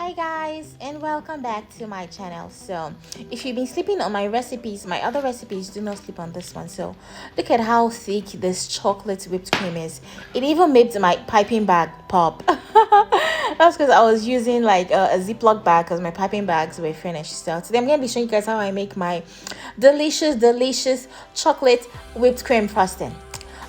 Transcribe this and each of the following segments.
Hi guys, and welcome back to my channel. So if you've been sleeping on my recipes, my other recipes, do not sleep on this one. So look at how thick this chocolate whipped cream is. It even made my piping bag pop. That's because I was using like a Ziploc bag because my piping bags were finished. So today I'm going to be showing you guys how I make my delicious chocolate whipped cream frosting.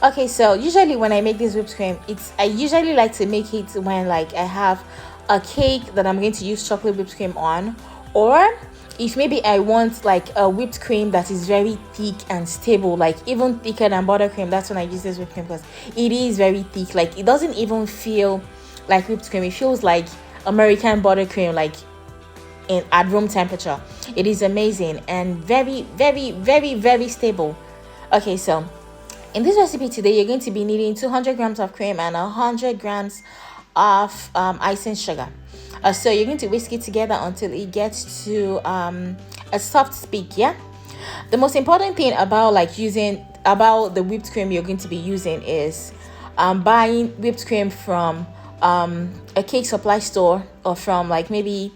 Okay, so usually when I make this whipped cream, I usually like to make it when like I have a cake that I'm going to use chocolate whipped cream on, or if maybe I want like a whipped cream that is very thick and stable, like even thicker than buttercream. That's when I use this whipped cream because it is very thick. Like it doesn't even feel like whipped cream. It feels like American buttercream, like at room temperature. It is amazing and very stable. Okay, so in this recipe today, you're going to be needing 200 grams of cream and 100 grams of icing sugar. So you're going to whisk it together until it gets to a soft peak. Yeah. The most important thing about the whipped cream you're going to be using is buying whipped cream from a cake supply store, or from like maybe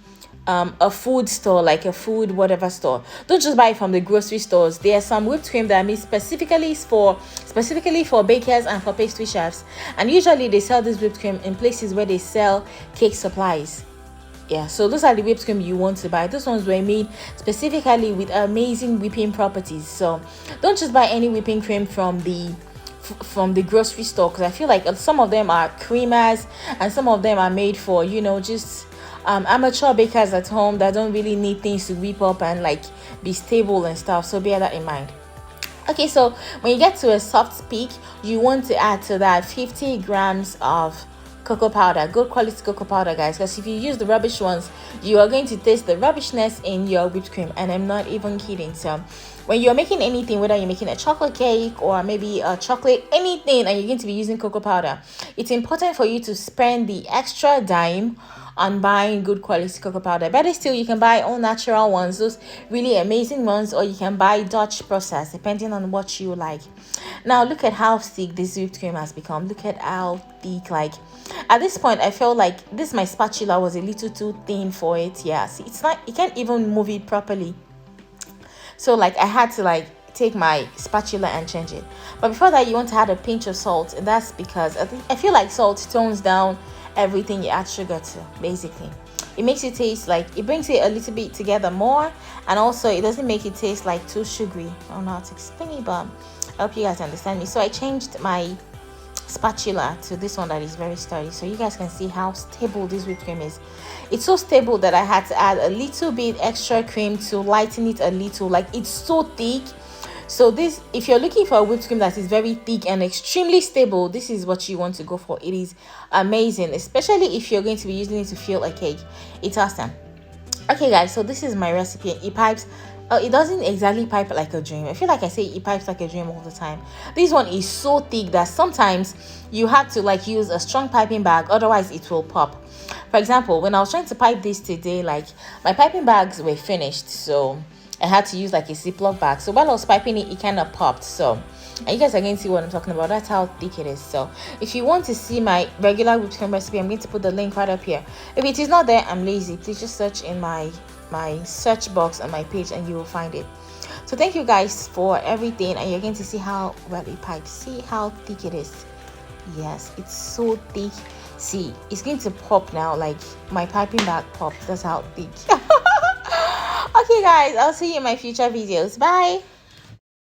a food store, like a food whatever store. Don't just buy it from the grocery stores. There are some whipped cream that are made specifically for bakers and for pastry chefs, and usually they sell this whipped cream in places where they sell cake supplies. Yeah, so those are the whipped cream you want to buy. Those ones were made specifically with amazing whipping properties. So don't just buy any whipping cream from the grocery store, because I feel like some of them are creamers and some of them are made for just amateur bakers at home that don't really need things to whip up and like be stable and stuff. So bear that in mind. Okay, so when you get to a soft peak, you want to add to that 50 grams of cocoa powder, good quality cocoa powder, guys, because if you use the rubbish ones, you are going to taste the rubbishness in your whipped cream, and I'm not even kidding. So when you're making anything, whether you're making a chocolate cake or maybe a chocolate anything, and you're going to be using cocoa powder, it's important for you to spend the extra dime on buying good quality cocoa powder. Better still, you can buy all natural ones, those really amazing ones, or you can buy Dutch process, depending on what you like. Now look at how thick this whipped cream has become. Look at how thick. Like at this point I felt like my spatula was a little too thin for it. Yeah, see, it's not, you can't even move it properly, so like I had to like take my spatula and change it. But before that, you want to add a pinch of salt, and that's because I feel like salt tones down everything you add sugar to. Basically, it makes it taste like, it brings it a little bit together more, and also it doesn't make it taste like too sugary. I don't know how to explain it, but I hope you guys understand me. So I changed my spatula to this one that is very sturdy, so you guys can see how stable this whipped cream is. It's so stable that I had to add a little bit extra cream to lighten it a little. Like it's so thick. So this, if you're looking for a whipped cream that is very thick and extremely stable, this is what you want to go for. It is amazing, especially if you're going to be using it to fill a cake. It's awesome. Okay guys, so this is my recipe. It pipes, it doesn't exactly pipe like a dream. I feel like I say it pipes like a dream all the time. This one is so thick that sometimes you have to like use a strong piping bag, otherwise it will pop. For example, when I was trying to pipe this today, like my piping bags were finished, so I had to use like a Ziploc bag. So while I was piping it, it kind of popped. So, and you guys are going to see what I'm talking about. That's how thick it is. So if you want to see my regular whipped cream recipe, I'm going to put the link right up here. If it is not there, I'm lazy. Please just search in my search box on my page and you will find it. So thank you guys for everything, and you're going to see how well it pipes. See how thick it is. Yes, it's so thick. See, it's going to pop now, like my piping bag popped. That's how thick. Okay guys, I'll see you in my future videos. Bye.